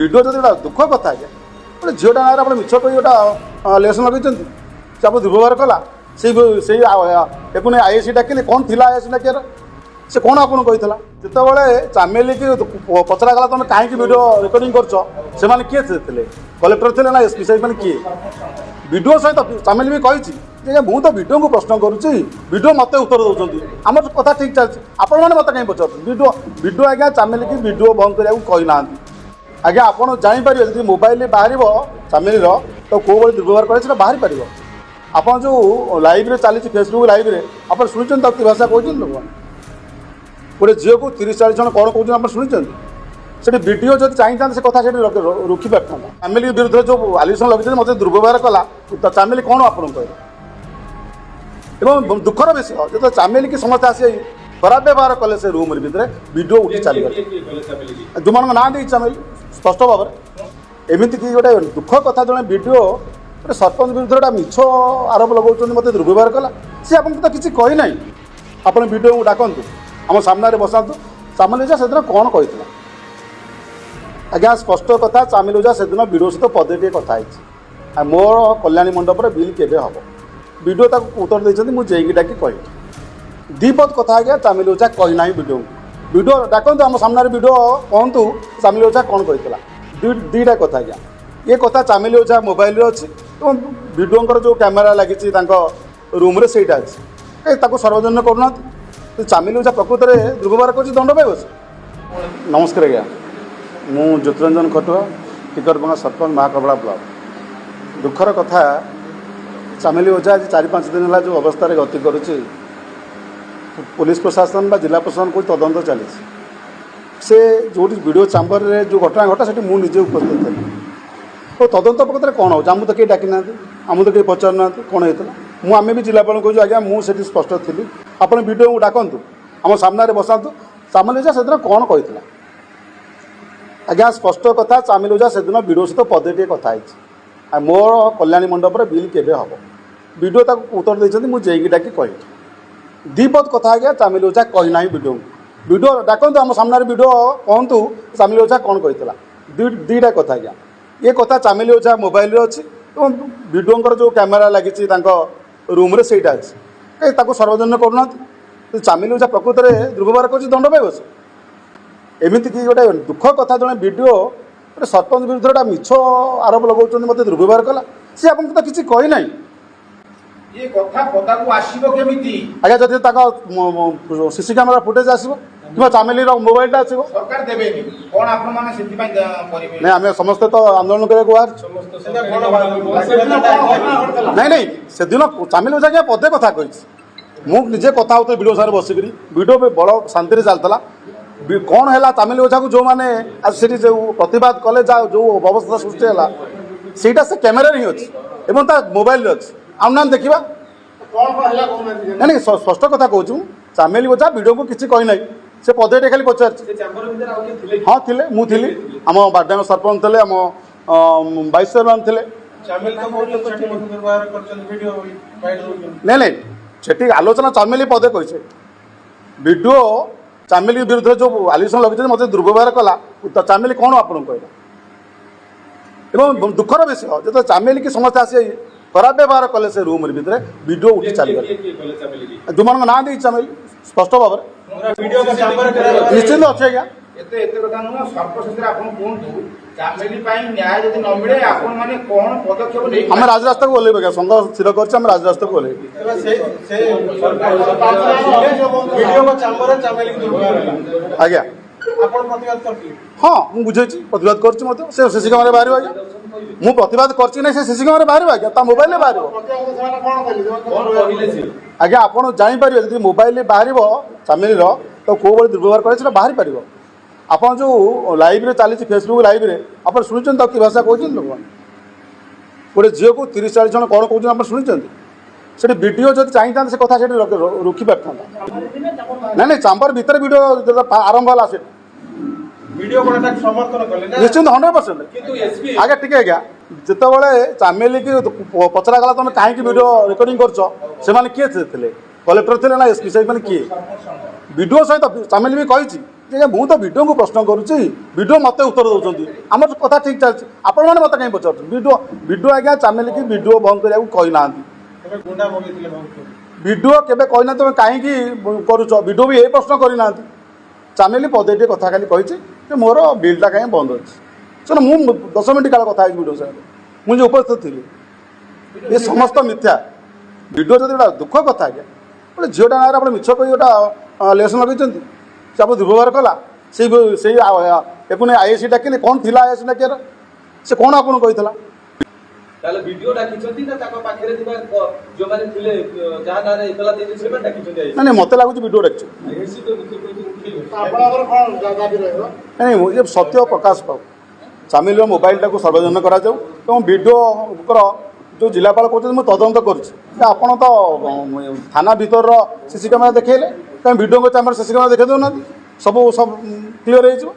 Video जब गोटे दुख कथा आज्ञा गोटे झीटा ना आप मिछ कही गोटा लेसन लगे से आप दुर्व्यवहार कला से आईएसी डाकिले कौन थी आईएसी डाकियार से कौन आपको कही जिते चामेली की पचरा गला तुम कहीं वीडियो रेकर्डिंग कर किए थे कलेक्टर थे ना एसपी साहब किए वीडियो सहित चामेली भी कही मुझे तो वीडियो को प्रश्न करुच्ची वीडियो मत उत्तर दौरान आम कथा ठीक चलती आपण मैंने मत कहीं पचार वीडियो आज्ञा चामेली की वीडियो बंद करने कही ना आज्ञा आपड़ जापर जी मोबाइल बाहर चामेली तो कौ भाई दुर्व्यवहार करे बाहर पार आप जो लाइव चली फेसबुक लाइव आप शुणी कि भाषा कहते लोक गोटे झील को 30-40 जन कौन कौन आप शुणी से वीडियो जब चाहिए से कथा से रुखी पारता चामेली विरुद्ध जो आलिगेसन लगे मत दुर्व्यवहार कला तो चामेली कौन आप कह दुखर विषय जो चामेली की समस्या आसी खराब व्यवहार कले से रूम भितर वीडियो उठी चली गले जो मान ना दे चामेली स्पष्ट भाव में एमती कि गोटे दुख कथा जड़े वीडियो गोटे सरपंच विरुद्ध गोटा मिछ आरोप लगाऊँ मत दुर्व्यवहार कला सी आपको तो किसी कही ना आप वीडियो को डाकतु आम सामने बसातु चामेली ओझा से कौन कही आज्ञा स्पष्ट कथा चामेली ओझा से वीडियो सहित पदे टे कथा मोर कल्याणी मंडप बिल केवे हम वीडियो तक उत्तर देते मुझे डाकी कही दीपद कथा आज्ञा चामेली ओझा कही ना वीडियो डाकतु आम सामने वीडियो कहतु चामेली ओझा कौन कही दीटा कथा आज्ञा ये कथा चामेली ओझा मोबाइल अच्छी वीडियो जो कैमेरा लगी रूम से अच्छी सर्वजन करूना चामेली ओझा प्रकृत में दुर्व्यवहार कर दंड पाइब से नमस्कार आज्ञा मु ज्योतिरंजन खटुआ टिकरबंगा सरपंच महाकबड़ा ब्लॉक दुखर कथा चामेली ओझा आज 4-5 दिन है जो अवस्था गति करुच्ची पुलिस प्रशासन जिला प्रशासन को तदंत चली से जो वीडियो चैम्बर रे जो घटना घटा से मुझे उपस्थित थी तो तदंत प्रकृत कौन हो आमको तो कहीं डाकी ना आमको तो कहीं पचार ना कौन होता मुझे भी जिलापाल कहूँ आज्ञा मुझे स्पष्ट थी आप वीडियो को डाकतु आम सामने बसातु चामेली ओझा से कौन कही आज्ञा स्पष्ट कथा चामेली ओझा से वीडियो सहित पदे टे कथा मोर कल्याणी मंडप बिल केवे हम वीडियो तक उत्तर देते मुझे डाकी कही दीपद कथा आज्ञा चामेली ओझा कही ना वीडियो डाकतु आम सामने वीडियो कहतु चामेली ओझा कौन कही दीटा कथा आज्ञा ये कथा चामेली ओझा मोबाइल अच्छी वीडियो जो कैमेरा लगी रूम से अच्छी सर्वजन करूना चामेली ओझा प्रकृत में दुर्व्यवहार कर दंड पाइब से एमती कि गोटे दुख कथा जड़े वीडियो गोटे सरपंच विरुद्ध गोटा मिछ आरोप लगाऊँ मत दुर्व्यवहार कला सी आपको तो किसी कही ना ये कथा पता को आसीबो केमिति आज्ञा जब सीसी कैमेरा फुटेज आसो कि चामेली मोबाइल आसो सरकार देबेनी कोन आपण माने सेति पय करिवे नहीं आम समस्त तो आंदोलन करके बाहर नहीं से दिन चामेली ओझा क्या पदे कथा कही मुझे कथा होते वीडियो सारे बसिक वीडियो पे बड़ शांति चलता कौन है चामेली ओझा को जो मैंने आज से जो प्रतिवाद कले जो अवस्था सृष्टि है ସେଇଟା से कैमेरा ही अच्छी एवं मोबाइल अच्छी आम नाम देखा नहीं स्पष्ट कथा कहूँ चामेली ओझा वीडियो को किसी कही ना से पदे खाली पचार हाँ थे मुझे आम बारडांग सरपंच थे आम वाइस चेयरमैन थे नहीं सेठी आलोचना चामेली पदे कही वीडियो चामेली विरुद्ध जो आलिगेसन लगे मत दुर्व्यवहार कला तो चामेली कौन आप कह दुखर विषय जो चामेली की समस्या आसी खराब व्यवहार कले से रूम भितर वीडियो उठी चली गले जो मान ना दे चामेली स्पष्ट भाव में निश्चिंत अच्छे आज्ञा एते कथा नु सर्वशेष आपण कोंतु चामेली पई न्याय जदि न मिले आपण माने कोन पदक्षेप नै हम राजरास्ता को बोले बगा संघ स्थिर करछ हम राजरास्ता को बोले से वीडियो को चैम्बर चामेली दुर्व्यवहार आज्ञा आपण प्रतिवाद करथि हाँ मुझे बुझे प्रतिवाद करछ मत से सीसी कैमेरा बाहर आज्ञा मु प्रतिवाद करछ नै से सीसी कैमेरा बाहर आज्ञा ता मोबाइल बाहर आज्ञा आपण जानि परिबे जदि मोबाइल बाहर चामेली तो कौ भाई दुर्व्यवहार करे बाहर पार आप जो लाइव चली फेसबुक लाइव आप शुणी कि भाषा कहते लोक गोटे झील को 30-40 जन कौन कौन आप शुणी से वीडियो जब चाहिए से कथा से रुखी पारता नहीं चाम्बर भीतर वीडियो आरंभ है से निश्चिंत 100% आगे टी आज्ञा जिते चामेली की पचरा गला तुम कहीं वीडियो रेकर्डिंग कर किए थे कलेक्टर थे ना एसपी साहब किए वीडियो सहित चामेली भी कही ଯେ ମୁଁ ତ ଭିଡ଼ିଓକୁ ପ୍ରଶ୍ନ କରୁଛି ଭିଡ଼ିଓ ମୋତେ ଉତ୍ତର ଦେଉଛନ୍ତି ଆମର କଥା ଠିକ୍ ଚାଲିଛି ଆପଣମାନେ ମୋତେ କାହିଁ ପଚାରୁଛନ୍ତି ଭିଡ଼ିଓ ଆଜ୍ଞା ଚାମିଲିକି ଭିଡ଼ିଓ ବନ୍ଦ କରିବାକୁ କହିନାହାନ୍ତି ଭିଡ଼ିଓ କେବେ କହିନା ତୁମେ କାହିଁକି କରୁଛ ଭିଡ଼ିଓ ବି ଏ ପ୍ରଶ୍ନ କରିନାହାନ୍ତି ଚାମିଲି ପଦେ ଟିକେ କଥା ଖାଲି କହିଛି ଯେ ମୋର ବିଲ୍ଟା କାହିଁ ବନ୍ଦ ଅଛି ଶୁଣ ମୁଁ 10 ମିନିଟ୍ କାଳ କଥା ହେଇଛି ଭିଡ଼ିଓ ସାଙ୍ଗରେ ମୁଁ ଯେ ଉପସ୍ଥିତ ଥିଲି ଏ ସମସ୍ତ ମିଥ୍ୟା ଭିଡ଼ିଓ ଯଦି ଗୋଟେ ଦୁଃଖ କଥା ଆଜ୍ଞା ଗୋଟେ ଝିଅଟା ନାଁରେ ଆପଣ ମିଛ କହି ଗୋଟେ ଲେସନ୍ ଲଗେଇଛନ୍ତି ସେ ଆପଣ ଦୁର୍ବ୍ୟବହାର କଲା ସେଇ ଏକୁ ନେଇ ଆଇଏସି ଡାକିଲେ କ'ଣ ଥିଲା ଆଇଏସି ଡାକିବାର ସେ କ'ଣ ଆପଣଙ୍କୁ କହିଥିଲା ତାହେଲେ ଭିଡିଓ ଡାକିଛନ୍ତି ନା ତାଙ୍କ ପାଖରେ ଥିବା ଯୋଉମାନେ ଥିଲେ ଯାହା ନାଁରେ ଏତଲା ଦେଇଛନ୍ତି ସେମାନେ ଡାକିଛନ୍ତି ନାଇଁ ମୋତେ ଲାଗୁଛି ଭିଡ଼ିଓ ଡାକିଛୁ ଆପଣଙ୍କର କ'ଣ ଦାବି ରହିବ? ନାଇଁ ଏ ସତ୍ୟ ପ୍ରକାଶ ପାଉ ଚାମିଲର ମୋବାଇଲଟାକୁ ସର୍ବଜନ କରାଯାଉ ଏବଂ ଭିଡ଼ିଓଙ୍କର ଯେଉଁ ଜିଲ୍ଲାପାଳ କହୁଛନ୍ତି ମୁଁ ତଦନ୍ତ କରୁଛି ଆପଣ ତ ଥାନା ଭିତରର ସିସି କ୍ୟାମେରା ଦେଖେଇଲେ କାହିଁ ଭିଡ଼ିଓଙ୍କ ଚାମର ସିସି କ୍ୟାମେରା ଦେଖେଇ ଦେଉନାହାନ୍ତି ସବୁ କ୍ଲିୟର ହେଇଯିବ